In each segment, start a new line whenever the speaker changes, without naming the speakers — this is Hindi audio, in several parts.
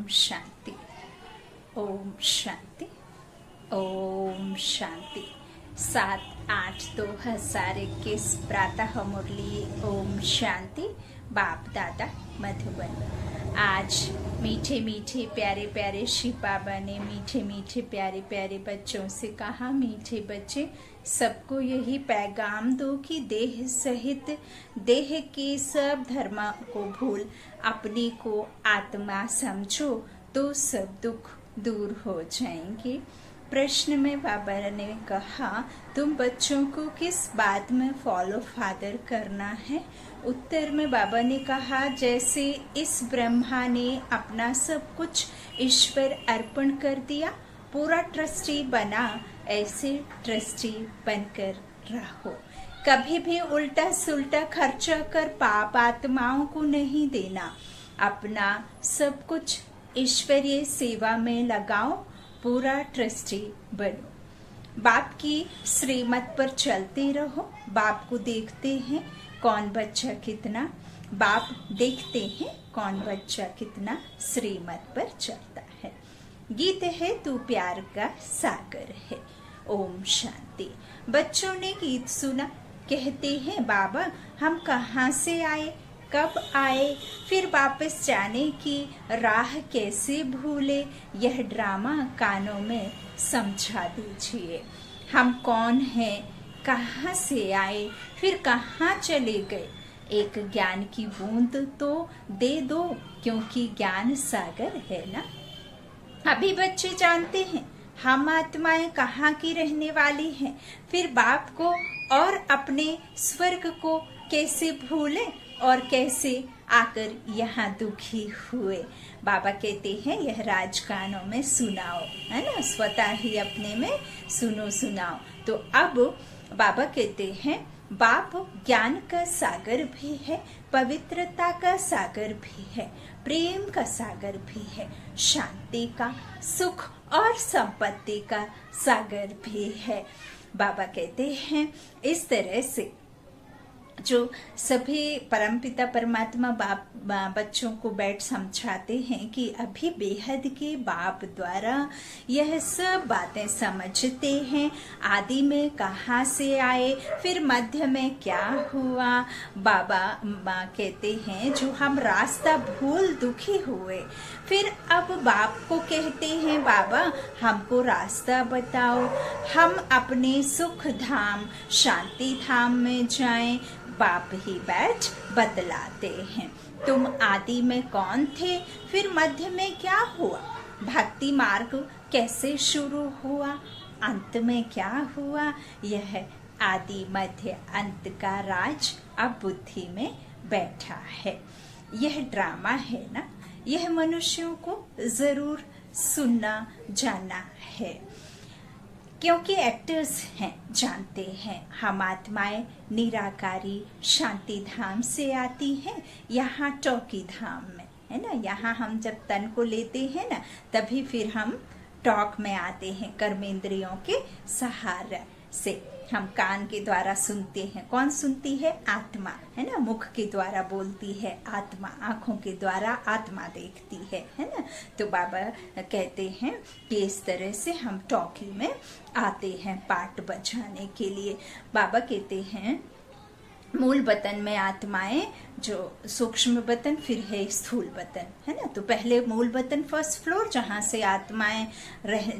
शांति। ओम शांति। ओम शांति। 7/8/2021 प्रातः मुरली। ओम शांति। बाप दादा मधुबन। आज मीठे मीठे प्यारे प्यारे शिव बाबा ने मीठे मीठे प्यारे प्यारे बच्चों से कहा, मीठे बच्चे, सबको यही पैगाम दो कि देह सहित देह के सब धर्म को भूल अपने को आत्मा समझो तो सब दुख दूर हो जाएंगे। प्रश्न में बाबा ने कहा, तुम बच्चों को किस बात में फॉलो फादर करना है? उत्तर में बाबा ने कहा, जैसे इस ब्रह्मा ने अपना सब कुछ ईश्वर अर्पण कर दिया, पूरा ट्रस्टी बना, ऐसे ट्रस्टी बनकर रहो। कभी भी उल्टा सुल्टा खर्चा कर पाप आत्माओं को नहीं देना। अपना सब कुछ ईश्वरीय सेवा में लगाओ, पूरा ट्रस्टी बनो। बाप की श्रीमत पर चलते रहो। बाप को देखते हैं कौन बच्चा कितना, बाप देखते हैं कौन बच्चा कितना श्रीमत पर चलता है। गीत है तू प्यार का सागर है। ओम शांति। बच्चों ने गीत सुना, कहते हैं, बाबा हम कहाँ से आए, कब आए, फिर वापस जाने की राह कैसे भूले, यह ड्रामा कानों में समझा दीजिए। हम कौन हैं, कहाँ से आए, फिर कहाँ चले गए, एक ज्ञान की बूंद तो दे दो, क्योंकि ज्ञान सागर है ना। अभी बच्चे जानते हैं हम आत्माएं कहाँ की रहने वाली हैं, फिर बाप को और अपने स्वर्ग को कैसे भूले और कैसे आकर यहाँ दुखी हुए। बाबा कहते हैं, यह राजगानों में सुनाओ, है ना, स्वतः ही अपने में सुनो सुनाओ। तो अब बाबा कहते हैं, बाप ज्ञान का सागर भी है, पवित्रता का सागर भी है, प्रेम का सागर भी है, शांति का, सुख और संपत्ति का सागर भी है। बाबा कहते हैं, इस तरह से जो सभी परमपिता परमात्मा बाप बच्चों को बैठ समझाते हैं कि अभी बेहद के बाप द्वारा यह सब बातें समझते हैं। आदि में कहाँ से आए, फिर मध्य में क्या हुआ। बाबा कहते हैं, जो हम रास्ता भूल दुखी हुए, फिर अब बाप को कहते हैं, बाबा हमको रास्ता बताओ, हम अपने सुख धाम शांति धाम में जाएं। बाप ही बैठ बतलाते हैं, तुम आदि में कौन थे, फिर मध्य में क्या हुआ, भक्ति मार्ग कैसे शुरू हुआ, अंत में क्या हुआ। यह आदि मध्य अंत का राज अब बुद्धि में बैठा है। यह ड्रामा है ना, यह मनुष्यों को जरूर सुनना जानना है, क्योंकि एक्टर्स हैं, जानते हैं हम आत्माएं निराकारी शांति धाम से आती हैं, यहाँ टॉकी धाम में, है ना। यहाँ हम जब तन को लेते हैं ना, तभी फिर हम टॉक में आते हैं, कर्मेंद्रियों के सहारे से। हम कान के द्वारा सुनते हैं, कौन सुनती है, आत्मा, है ना। मुख के द्वारा बोलती है आत्मा, आंखों के द्वारा आत्मा देखती है ना। तो बाबा कहते हैं कि इस तरह से हम टॉकी में आते हैं पाठ बजाने के लिए। बाबा कहते हैं, मूल वतन में आत्माएं, जो सूक्ष्म वतन, फिर है स्थूल वतन, है ना। तो पहले मूल वतन फर्स्ट फ्लोर, जहाँ से आत्माएं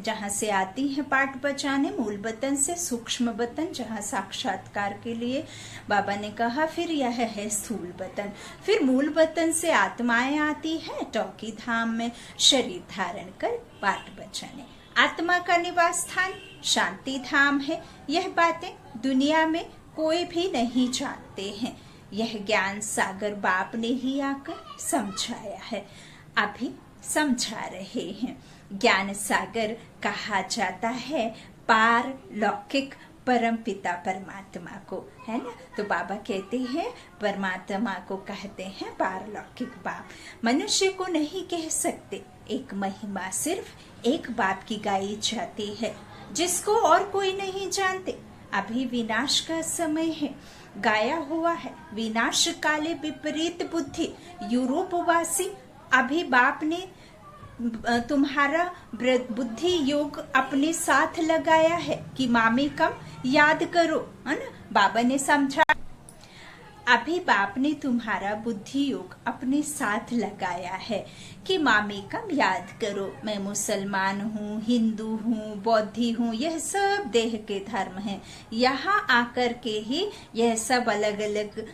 जहाँ से आती हैं पाठ बजाने, मूल वतन से सूक्ष्म वतन, जहाँ साक्षात्कार के लिए बाबा ने कहा, फिर यह है स्थूल वतन। फिर मूल वतन से आत्माएं आती हैं टॉकी धाम में शरीर धारण कर पाठ बजाने। आत्मा का निवास स्थान शांति धाम है। यह बातें दुनिया में कोई भी नहीं जानते हैं, यह ज्ञान सागर बाप ने ही आकर समझाया है, अभी समझा रहे हैं। ज्ञान सागर कहा जाता है पार लौकिक परम पिता परमात्मा को, है ना। तो बाबा कहते हैं, परमात्मा को कहते हैं पारलौकिक बाप। मनुष्य को नहीं कह सकते, एक महिमा सिर्फ एक बाप की गाई जाती है, जिसको और कोई नहीं जानते। अभी विनाश का समय है, गाया हुआ है, विनाश काले विपरीत बुद्धि। यूरोपवासी अभी बाप ने तुम्हारा बुद्धि योग अपने साथ लगाया है कि मामी कम याद करो, है ना। बाबा ने समझा, अभी बाप ने तुम्हारा बुद्धि योग अपने साथ लगाया है कि मामी कम याद करो। मैं मुसलमान हूँ, हिंदू हूँ, बौद्धि हूँ, यह सब देह के धर्म हैं। यहाँ आकर के ही यह सब अलग अलग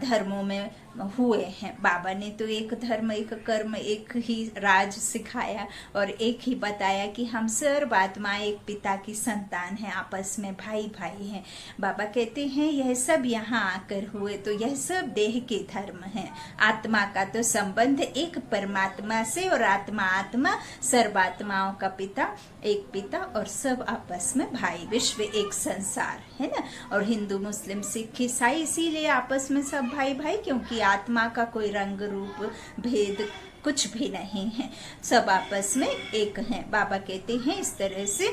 धर्मों में हुए हैं। बाबा ने तो एक धर्म, एक कर्म, एक ही राज सिखाया और एक ही बताया कि हम सर्व आत्मा एक पिता की संतान हैं, आपस में भाई भाई हैं। बाबा कहते हैं यह सब यहाँ आकर हुए तो यह सब देह के धर्म हैं। आत्मा का तो संबंध एक परमात्मा से, और आत्मा आत्मा सर्वात्माओं का पिता, एक पिता, और सब आपस में भाई, विश्व एक संसार है ना। और हिंदू मुस्लिम सिख ईसाई इसीलिए आपस में सब भाई भाई, क्योंकि आत्मा का कोई रंग रूप भेद कुछ भी नहीं है, सब आपस में एक हैं। बाबा कहते हैं इस तरह से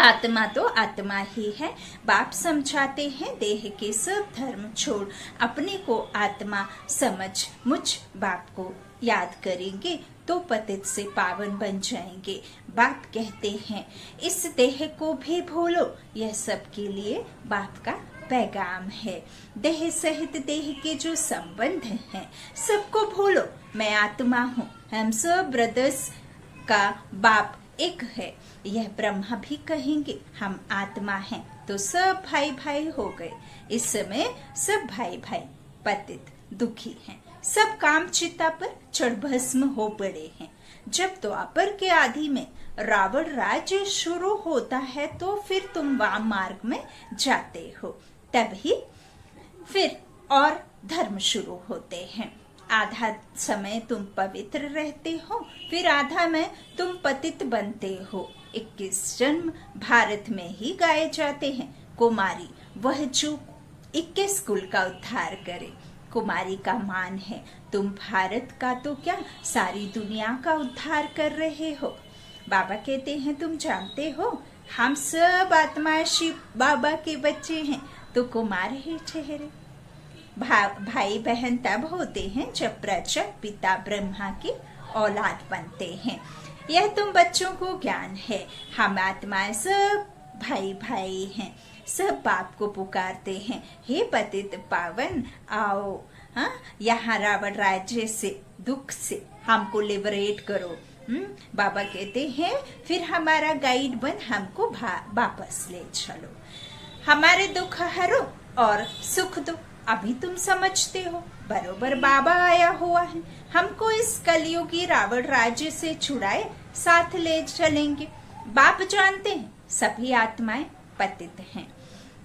आत्मा तो आत्मा ही है। बाप समझाते हैं देह के सब धर्म छोड़ अपने को आत्मा समझ मुझ बाप को याद करेंगे तो पतित से पावन बन जाएंगे। बाप कहते हैं इस देह को भी भूलो, यह सबके लिए बाप का पैगाम है। देह सहित देह के जो संबंध हैं सबको भूलो, मैं आत्मा हूँ, हम सब ब्रदर्स का बाप एक है। यह ब्रह्मा भी कहेंगे हम आत्मा हैं, तो सब भाई भाई हो गए। इस समय सब भाई भाई पतित दुखी हैं, सब काम चिता पर चढ़ भस्म हो पड़े हैं। जब द्वापर के आदि में रावण राज्य शुरू होता है तो फिर तुम वाम मार्ग में जाते हो, तभी फिर और धर्म शुरू होते हैं। आधा समय तुम पवित्र रहते हो, फिर आधा में तुम पतित बनते हो। 21 जन्म भारत में ही गाए जाते हैं। कुमारी वह जो 21 कुल का उद्धार करे, कुमारी का मान है। तुम भारत का तो क्या सारी दुनिया का उद्धार कर रहे हो। बाबा कहते हैं तुम जानते हो हम सब आत्मा शिव बाबा के बच्चे हैं, तो कुमार ही ठहरे। भाई बहन तब होते हैं जब प्रजा पिता ब्रह्मा की औलाद बनते हैं। यह तुम बच्चों को ज्ञान है। हम आत्माएं सब भाई भाई हैं, सब बाप को पुकारते हैं, हे पतित पावन आओ, हाँ यहाँ रावण राज्य से दुख से हमको लिबरेट करो। बाबा कहते हैं फिर हमारा गाइड बन हमको वापस ले चलो, हमारे दुख हरो और सुख दो। अभी तुम समझते हो बरोबर बाबा आया हुआ है, हमको इस कलयुगी रावण राज्य से छुड़ाए साथ ले चलेंगे। बाप जानते हैं सभी आत्माएं पतित हैं,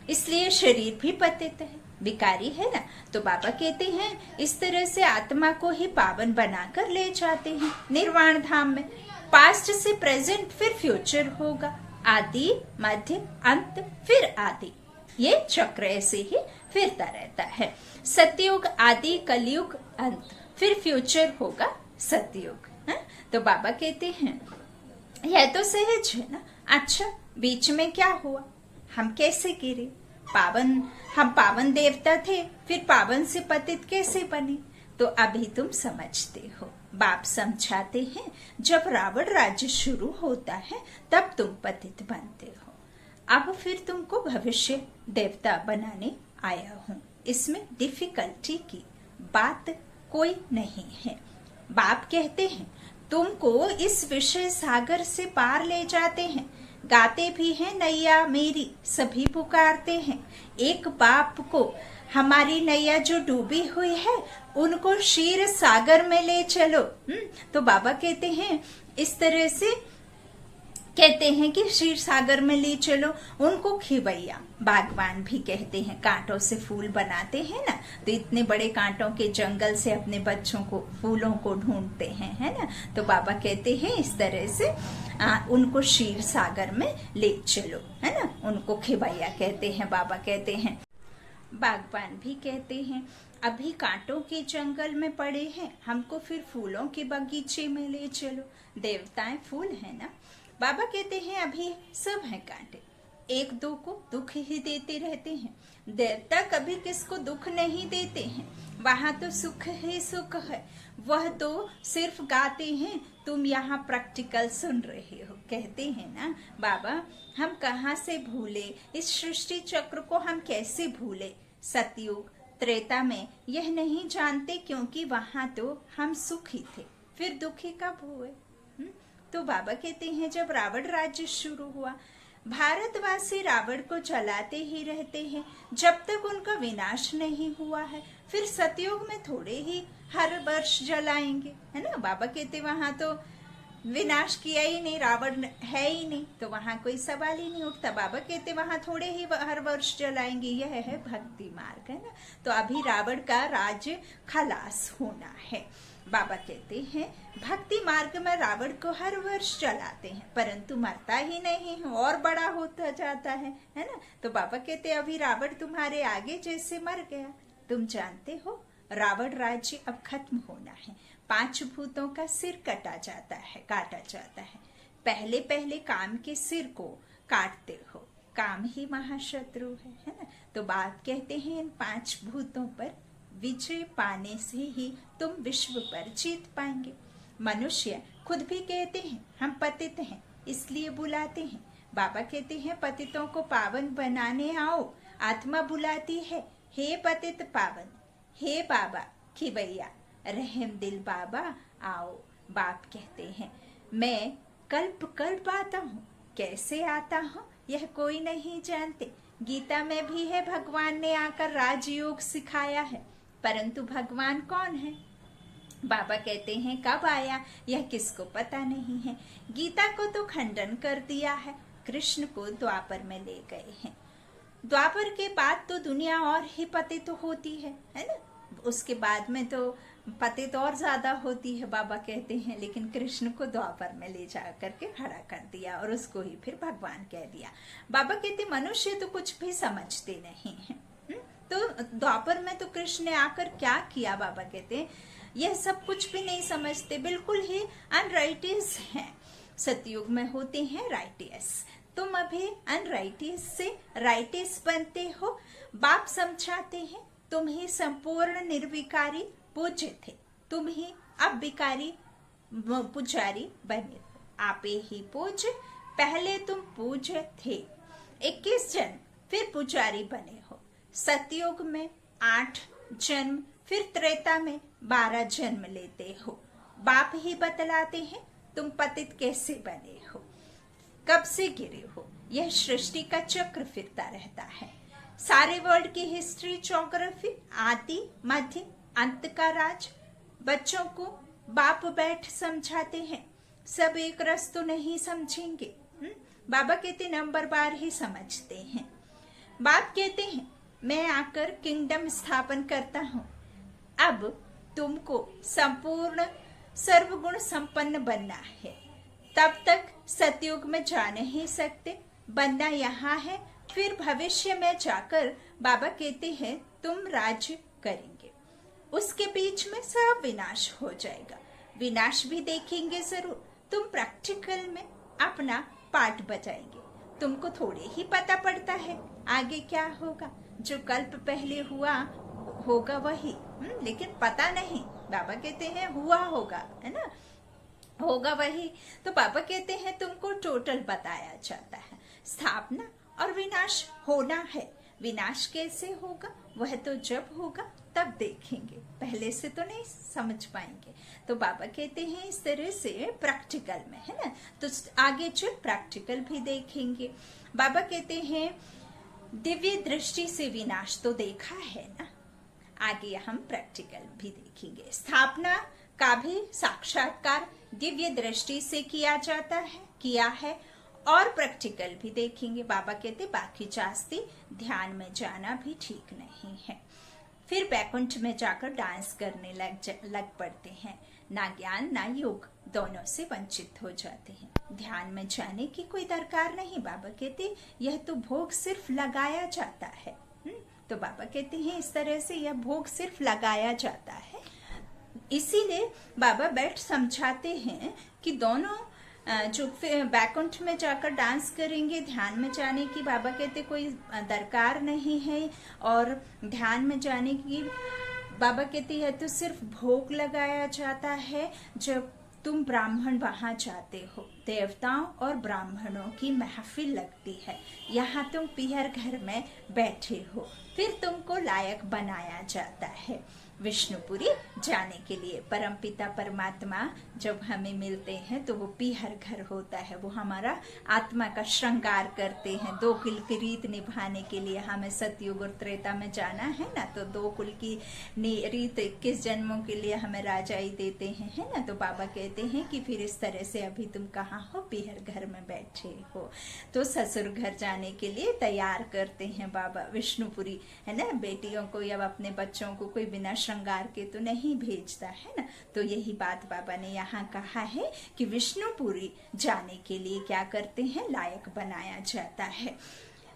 इसलिए शरीर भी पतित है, विकारी है ना। तो बाबा कहते हैं इस तरह से आत्मा को ही पावन बनाकर ले जाते हैं निर्वाण धाम में। पास्ट से प्रेजेंट फिर फ्यूचर होगा, आदि मध्य अंत फिर आदि, ये चक्र ऐसे ही फिरता रहता है। सतयुग आदि, कलयुग अंत, फिर फ्यूचर होगा सतयुग है? तो बाबा कहते हैं यह तो सहज है ना। अच्छा बीच में क्या हुआ, हम कैसे गिरे? हम पावन देवता थे, फिर पावन से पतित कैसे बने? तो अभी तुम समझते हो। बाप समझाते हैं जब रावण राज्य शुरू होता है तब तुम पतित बनते हो, अब फिर तुमको भविष्य देवता बनाने आया हूँ। इसमें डिफिकल्टी की बात कोई नहीं है। बाप कहते हैं तुमको इस विषय सागर से पार ले जाते हैं। गाते भी हैं नैया मेरी, सभी पुकारते हैं एक बाप को। हमारी नैया जो डूबी हुई है उनको क्षीर सागर में ले चलो। तो बाबा कहते हैं इस तरह से कहते हैं कि क्षीर सागर में ले चलो उनको। खिवैया बागवान भी कहते हैं, कांटों से फूल बनाते हैं ना, तो इतने बड़े कांटों के जंगल से अपने बच्चों को फूलों को ढूंढते हैं, है ना। तो बाबा कहते हैं इस तरह से उनको क्षीर सागर में ले चलो, है ना। उनको खिवैया कहते हैं। बाबा कहते हैं बागवान भी कहते हैं अभी कांटों के जंगल में पड़े हैं, हमको फिर फूलों के बगीचे में ले चलो। देवताएं फूल है ना। बाबा कहते हैं अभी सब हैं कांटे, एक दो को दुख ही देते रहते हैं। देवता कभी किसको दुख नहीं देते हैं। वहां तो सुख ही सुख है, वह तो सिर्फ गाते हैं, तुम यहाँ प्रैक्टिकल सुन रहे हो। कहते हैं ना बाबा, हम कहाँ से भूले इस सृष्टि चक्र को, हम कैसे भूले। सतयुग त्रेता में यह नहीं जानते, क्योंकि वहां तो हम सुखी थे, फिर दुखी कब हुए। तो बाबा कहते हैं जब रावण राज्य शुरू हुआ, भारतवासी रावण को जलाते ही रहते हैं जब तक उनका विनाश नहीं हुआ है। फिर सतयुग में थोड़े ही हर वर्ष जलाएंगे, है ना। बाबा कहते वहां तो विनाश किया ही नहीं, रावण है ही नहीं, तो वहां कोई सवाल ही नहीं उठता। बाबा कहते वहां थोड़े ही हर वर्ष जलाएंगे, यह है भक्ति मार्ग, है ना। तो अभी रावण का राज्य खलास होना है। बाबा कहते हैं भक्ति मार्ग में रावण को हर वर्ष जलाते हैं, परंतु मरता ही नहीं है, और बड़ा होता जाता है ना। तो बाबा कहते अभी रावण तुम्हारे आगे जैसे मर गया। तुम जानते हो रावण राज्य अब खत्म होना है, 5 भूतों का सिर काटा जाता है। पहले पहले काम के सिर को काटते हो, काम ही महाशत्रु है ना। तो बात कहते हैं इन 5 भूतों पर विजय पाने से ही तुम विश्व पर जीत पाएंगे। मनुष्य खुद भी कहते हैं हम पतित हैं, इसलिए बुलाते हैं। बाबा कहते हैं पतितों को पावन बनाने आओ। आत्मा बुलाती है, हे पतित पावन, हे बाबा खिवैया, रहम दिल बाबा आओ। बाप कहते हैं मैं कल्प कल्प आता हूँ, कैसे आता हूँ यह कोई नहीं जानते। गीता में भी है भगवान ने आकर राजयोग सिखाया है, परंतु भगवान कौन है। बाबा कहते हैं कब आया यह किसको पता नहीं है। गीता को तो खंडन कर दिया है, कृष्ण को द्वापर में ले गए हैं। द्वापर के बाद तो दुनिया और ही पतित होती है ना। उसके बाद में तो पतित और ज्यादा होती है बाबा कहते हैं, लेकिन कृष्ण को द्वापर में ले जा करके खड़ा कर दिया और उसको ही फिर भगवान कह दिया। बाबा कहते मनुष्य तो कुछ भी समझते नहीं है। तो द्वापर में तो कृष्ण ने आकर क्या किया, बाबा कहते हैं यह सब कुछ भी नहीं समझते, बिल्कुल ही अनराइटियस हैं। सतयुग में होते हैं राइटियस, तुम अभी अनराइटियस से राइटियस बनते हो। बाप समझाते हैं तुम ही संपूर्ण निर्विकारी पूज्य थे, तुम ही अब विकारी पुजारी बने हो। आपे ही पूज्य, पहले तुम पूज्य थे, 21 जन्म फिर पुजारी बने हो। सतयुग में 8 जन्म, फिर त्रेता में 12 जन्म लेते हो। बाप ही बतलाते हैं तुम पतित कैसे बने हो, कब से गिरे हो। यह सृष्टि का चक्र फिरता रहता है। सारे वर्ल्ड की हिस्ट्री, ज्योग्राफी, आदि मध्य अंत का राज बच्चों को बाप बैठ समझाते हैं। सब एक रस तो नहीं समझेंगे। बाबा कहते नंबर बार ही समझते हैं। बाप कहते हैं मैं आकर किंगडम स्थापन करता हूँ, अब तुमको संपूर्ण सर्वगुण संपन्न बनना है। तब तक सतयुग में जा नहीं सकते, बनना यहाँ है। फिर भविष्य में जाकर बाबा कहते हैं तुम राज्य करेंगे, उसके बीच में सब विनाश हो जाएगा। विनाश भी देखेंगे जरूर, तुम प्रैक्टिकल में अपना पार्ट बजाएंगे। तुमको थोड़े ही पता पड़ता है आगे क्या होगा, जो कल्प पहले हुआ होगा वही, लेकिन पता नहीं। बाबा कहते हैं हुआ होगा, है ना, होगा वही। तो बाबा कहते हैं तुमको टोटल बताया जाता है, स्थापना और विनाश होना है। विनाश कैसे होगा वह तो जब होगा तब देखेंगे, पहले से तो नहीं समझ पाएंगे। तो बाबा कहते हैं इस तरह से प्रैक्टिकल में, है ना। तो आगे चल प्रैक्टिकल भी देखेंगे। बाबा कहते हैं दिव्य दृष्टि से विनाश तो देखा है ना, आगे हम प्रैक्टिकल भी देखेंगे। स्थापना का भी साक्षात्कार दिव्य दृष्टि से किया है और प्रैक्टिकल भी देखेंगे। बाबा कहते बाकी जास्ती ध्यान में जाना भी ठीक नहीं है। फिर बैकुंठ में जाकर डांस करने लग पड़ते हैं। ना ज्ञान ना योग, दोनों से वंचित हो जाते हैं। ध्यान में जाने की कोई दरकार नहीं। बाबा कहते यह तो भोग सिर्फ लगाया जाता है। तो बाबा कहते हैं इस तरह से यह भोग सिर्फ लगाया जाता है। इसीलिए बाबा बैठ समझाते हैं कि दोनों जो बैकुंठ में जाकर डांस करेंगे, ध्यान में जाने की बाबा कहते कोई दरकार नहीं है, और ध्यान में जाने की बाबा कहते हैं तो सिर्फ भोग लगाया जाता है जब तुम ब्राह्मण वहां जाते हो। देवताओं और ब्राह्मणों की महफिल लगती है, यहाँ तुम पीहर घर में बैठे हो, फिर तुमको लायक बनाया जाता है विष्णुपुरी जाने के लिए। परमपिता परमात्मा जब हमें मिलते हैं तो वो पीहर घर होता है, वो हमारा आत्मा का श्रृंगार करते हैं। 2 कुल की रीत निभाने के लिए हमें सतयुग और त्रेता में जाना है ना, तो 2 कुल की रीत 21 जन्मों के लिए हमें राजाई देते हैं, है ना। तो बाबा कहते हैं कि फिर इस तरह से अभी तुम कहाँ हो, पीहर घर में बैठे हो, तो ससुर घर जाने के लिए तैयार करते हैं बाबा विष्णुपुरी, है ना। बेटियों को या अपने बच्चों को कोई बिना श्रृंगार के तो नहीं भेजता है ना। तो यही बात बाबा ने यहाँ कहा है कि विष्णुपुरी जाने के लिए क्या करते हैं, लायक बनाया जाता है।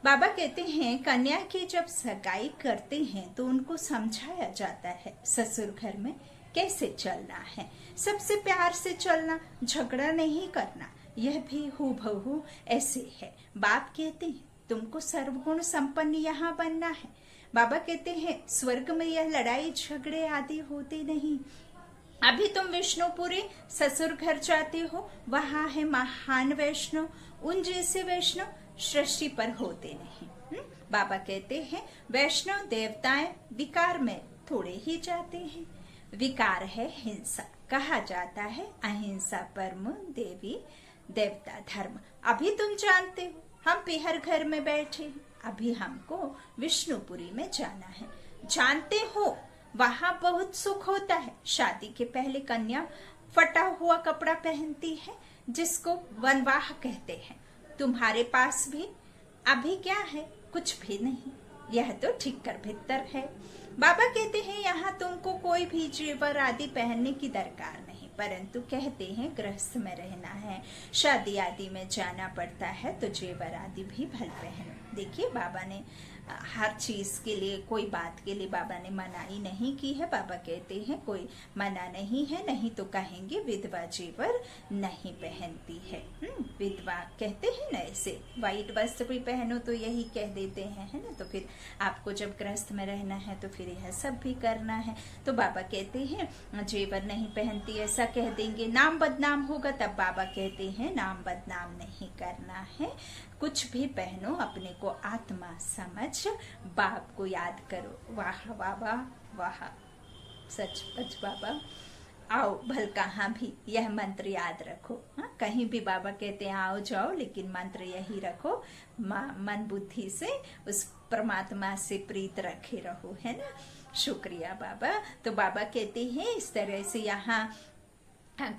बाबा कहते हैं कन्या की जब सगाई करते हैं तो उनको समझाया जाता है ससुर घर में कैसे चलना है, सबसे प्यार से चलना, झगड़ा नहीं करना, यह भी हूबहू ऐसे है। बाप कहते हैं तुमको सर्वगुण संपन्न यहाँ बनना है। बाबा कहते हैं स्वर्ग में यह लड़ाई झगड़े आदि होते नहीं। अभी तुम विष्णुपुरी ससुर घर जाते हो, वहां है महान वैष्णव, उन जैसे वैष्णव सृष्टि पर होते नहीं। बाबा कहते हैं वैष्णव देवताएं विकार में थोड़े ही जाते हैं। विकार है हिंसा, कहा जाता है अहिंसा परम देवी देवता धर्म। अभी तुम जानते हो हम पीहर घर में बैठे हैं, अभी हमको विष्णुपुरी में जाना है। जानते हो वहां बहुत सुख होता है। शादी के पहले कन्या फटा हुआ कपड़ा पहनती है जिसको वनवाह कहते हैं। तुम्हारे पास भी अभी क्या है, कुछ भी नहीं, यह तो ठिक्कर भित्तर है। बाबा कहते हैं यहाँ तुमको कोई भी जेवर आदि पहनने की दरकार नहीं, परंतु कहते हैं गृहस्थ में रहना है, शादी आदि में जाना पड़ता है तो जेवर आदि भी भल पहनो। देखिए बाबा ने हर चीज के लिए, कोई बात के लिए बाबा ने मनाही नहीं की है। बाबा कहते हैं कोई मना नहीं है, नहीं तो कहेंगे विधवा जेवर नहीं पहनती है। विधवा कहते हैं ना, ऐसे व्हाइट वस्त्र भी पहनो तो यही कह देते हैं, है ना। तो फिर आपको जब गृहस्थ में रहना है तो फिर यह सब भी करना है। तो बाबा कहते हैं जेवर नहीं पहनती ऐसा कह देंगे, नाम बदनाम होगा, तब बाबा कहते हैं नाम बदनाम नहीं करना है, कुछ भी पहनो, अपने को आत्मा समझ बाप को याद करो। वाह वाह वाह वाह, सचमुच बाबा आओ भल कहाँ भी यह मंत्र याद रखो। हाँ, कहीं भी बाबा कहते हैं आओ जाओ, लेकिन मंत्र यही रखो, मन बुद्धि से उस परमात्मा से प्रीत रखे रहो, है ना। शुक्रिया बाबा। तो बाबा कहते हैं इस तरह से यहाँ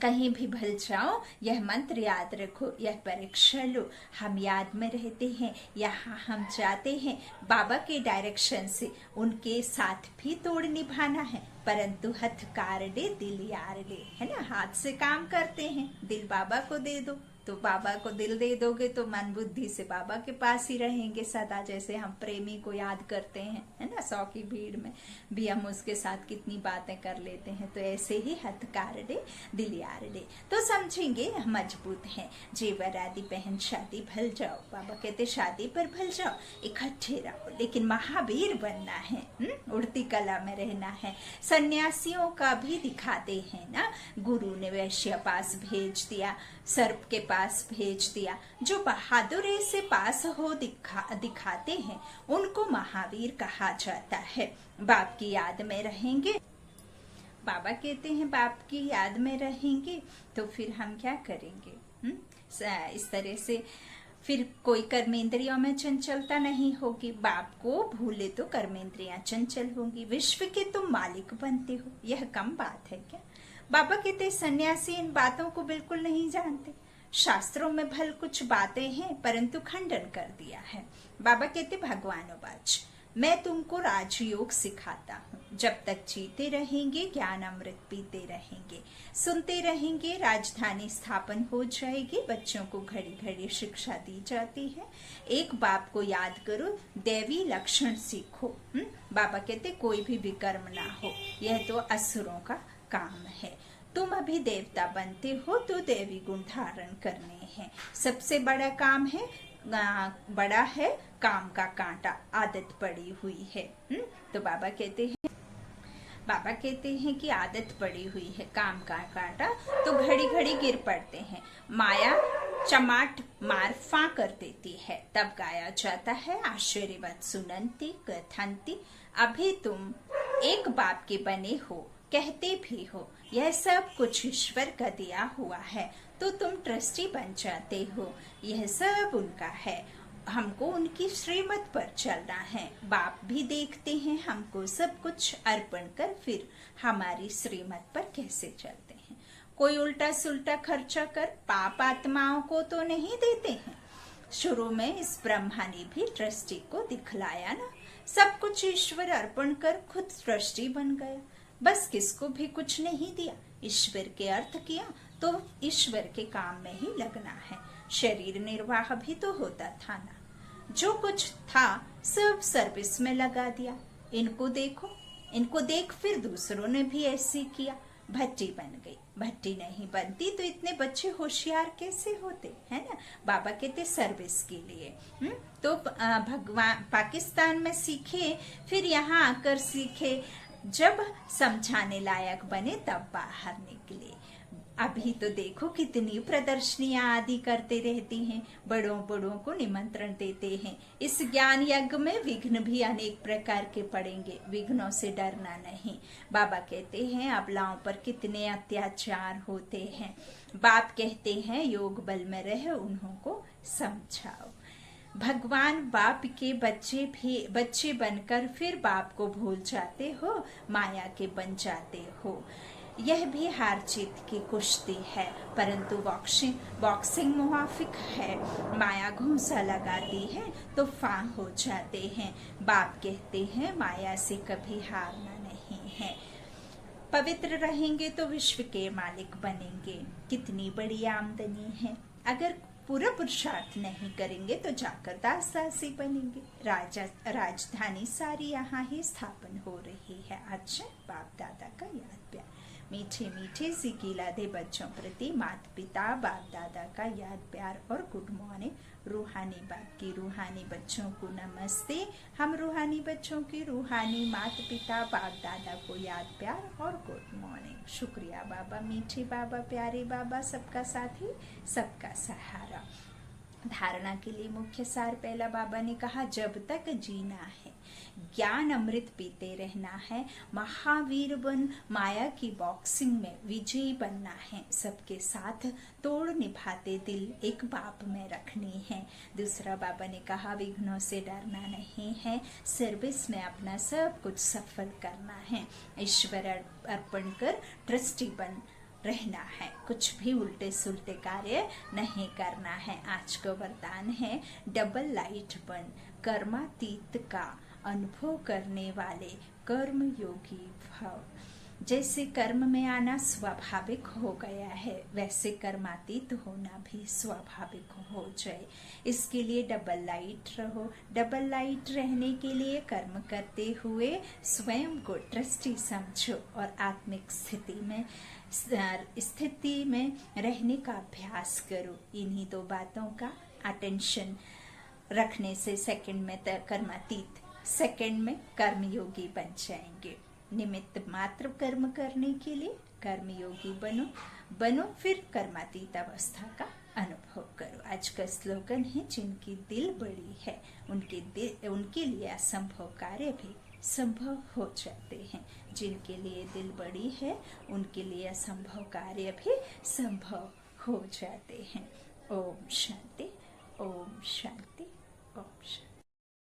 कहीं भी भल जाओ यह मंत्र याद रखो, यह परीक्षा लो, हम याद में रहते हैं, यहाँ हम जाते हैं बाबा के डायरेक्शन से, उनके साथ भी तोड़ निभाना है, परंतु हथकार ले दिल यार ले, है ना। हाथ से काम करते हैं, दिल बाबा को दे दो, तो बाबा को दिल दे दोगे तो मन बुद्धि से बाबा के पास ही रहेंगे सदा। जैसे हम प्रेमी को याद करते हैं, है ना, 100 की भीड़ में भी हम उसके साथ कितनी बातें कर लेते हैं, तो ऐसे ही हथकार ले दिल यार ले, तो समझेंगे मजबूत हैं। जेवर आदि पहन शादी भल जाओ, बाबा कहते शादी पर भल जाओ, इकट्ठे रहो, लेकिन महावीर बनना है, उड़ती कला में रहना है। सन्यासियों का भी दिखाते हैं ना, गुरु ने वैश्य पास भेज दिया, सर्प के पास भेज दिया, जो बहादुरी से पास हो दिखाते हैं उनको महावीर कहा जाता है। बाप की याद में रहेंगे, बाबा कहते हैं बाप की याद में रहेंगे तो फिर हम क्या करेंगे, इस तरह से फिर कोई कर्मेंद्रियों में चंचलता नहीं होगी। बाप को भूले तो कर्मेंद्रियां चंचल होंगी। विश्व के तुम मालिक बनते हो, यह कम बात है क्या। बाबा कहते सन्यासी इन बातों को बिल्कुल नहीं जानते। शास्त्रों में भल कुछ बातें हैं परंतु खंडन कर दिया है। बाबा कहते भगवानोवाच, मैं तुमको राजयोग सिखाता हूँ, जब तक जीते रहेंगे ज्ञान अमृत पीते रहेंगे, सुनते रहेंगे, राजधानी स्थापन हो जाएगी, बच्चों को घड़ी घड़ी शिक्षा दी जाती है। एक बाप को याद करो, दैवी लक्षण सीखो। बाबा कहते कोई भी विकर्म ना हो, यह तो असुरों का काम है। तुम अभी देवता बनते हो तो देवी गुण धारण करने हैं। सबसे बड़ा काम है, बड़ा है काम का कांटा, आदत पड़ी हुई है। तो बाबा कहते हैं बाबा कहते हैं कि आदत पड़ी हुई है काम का काटा तो घड़ी घड़ी गिर पड़ते हैं, माया चमाट मार फां कर देती है। तब गाया जाता है आश्चर्यवत सुनंती कथंती, अभी तुम एक बाप के बने हो कहते भी हो, यह सब कुछ ईश्वर का दिया हुआ है तो तुम ट्रस्टी बन जाते हो, यह सब उनका है, हमको उनकी श्रीमत पर चलना है। बाप भी देखते हैं हमको सब कुछ अर्पण कर फिर हमारी श्रीमत पर कैसे चलते हैं। कोई उल्टा सुल्टा खर्चा कर पाप आत्माओं को तो नहीं देते हैं। शुरू में इस ब्रह्मा ने भी ट्रस्टी को दिखलाया ना, सब कुछ ईश्वर अर्पण कर खुद ट्रस्टी बन गया, बस किसको भी कुछ नहीं दिया, ईश्वर के अर्थ किया तो ईश्वर के काम में ही लगना है। शरीर निर्वाह भी तो होता था ना, जो कुछ था सब सर्विस में लगा दिया। इनको देखो, इनको देख फिर दूसरों ने भी ऐसे किया, भट्टी बन गई। भट्टी नहीं बनती तो इतने बच्चे होशियार कैसे होते, है ना। बाबा कहते सर्विस के लिए तो भगवान पाकिस्तान में सीखे, फिर यहाँ आकर सीखे, जब समझाने लायक बने तब बाहर निकले। अभी तो देखो कितनी प्रदर्शनियां आदि करते रहते हैं, बड़ों बड़ों को निमंत्रण देते हैं। इस ज्ञान यज्ञ में विघ्न भी अनेक प्रकार के पड़ेंगे, विघ्नों से डरना नहीं। बाबा कहते हैं अबलाओं पर कितने अत्याचार होते हैं, बाप कहते हैं योग बल में रह उन्हों को समझाओ। भगवान बाप के बच्चे बनकर फिर बाप को भूल जाते हो, माया के बन जाते हो। यह भी हार जीत की कुश्ती है, परंतु बॉक्सिंग मुवाफिक है। माया घूंसा लगाती है तो फां हो जाते हैं। बाप कहते हैं माया से कभी हारना नहीं है। पवित्र रहेंगे तो विश्व के मालिक बनेंगे। कितनी बड़ी आमदनी है, अगर पूरा पुरुषार्थ नहीं करेंगे तो जाकर दास दासी बनेंगे। राजधानी सारी यहाँ ही स्थापन हो रही है। अच्छा, बाप दादा का याद प्यार, मीठे मीठे सिकिलादे बच्चों प्रति माता पिता बाप दादा का याद प्यार और गुड मॉर्निंग। रूहानी बाप की रूहानी बच्चों को नमस्ते। हम रूहानी बच्चों की रूहानी माता पिता बाप दादा को याद प्यार और गुड मॉर्निंग। शुक्रिया बाबा, मीठे बाबा, प्यारे बाबा, सबका साथी सबका सहारा। धारणा के लिए मुख्य सार पहला बाबा ने कहा, जब तक जीना है ज्ञान अमृत पीते रहना है, महावीर बन माया की बॉक्सिंग में विजयी बनना है। सबके साथ तोड़ निभाते दिल एक बाप में रखनी है। दूसरा बाबा ने कहा, विघ्नों से डरना नहीं है, सर्विस में अपना सब कुछ सफल करना है। ईश्वर अर्पण कर ट्रस्टी बन रहना है, कुछ भी उल्टे सुलटे कार्य नहीं करना है। आज का वरदान है, डबल लाइट बन कर्मातीत का अनुभव करने वाले कर्म योगी भव। जैसे कर्म में आना स्वाभाविक हो गया है, वैसे कर्मातीत होना भी स्वाभाविक हो जाए। इसके लिए डबल लाइट रहो। डबल लाइट रहने के लिए कर्म करते हुए स्वयं को ट्रस्टी समझो और आत्मिक स्थिति में रहने का अभ्यास करो। इन्हीं दो बातों का अटेंशन रखने से सेकंड में कर्मातीत, सेकंड में कर्मयोगी बन जाएंगे। निमित्त मात्र कर्म करने के लिए कर्मयोगी बनो फिर कर्मातीत अवस्था का अनुभव करो। आज का स्लोगन है, जिनकी दिल बड़ी है उनके लिए असंभव कार्य भी संभव हो जाते हैं। जिनके लिए दिल बड़ी है उनके लिए असंभव कार्य भी संभव हो जाते हैं। ओम शांति, ओम शांति।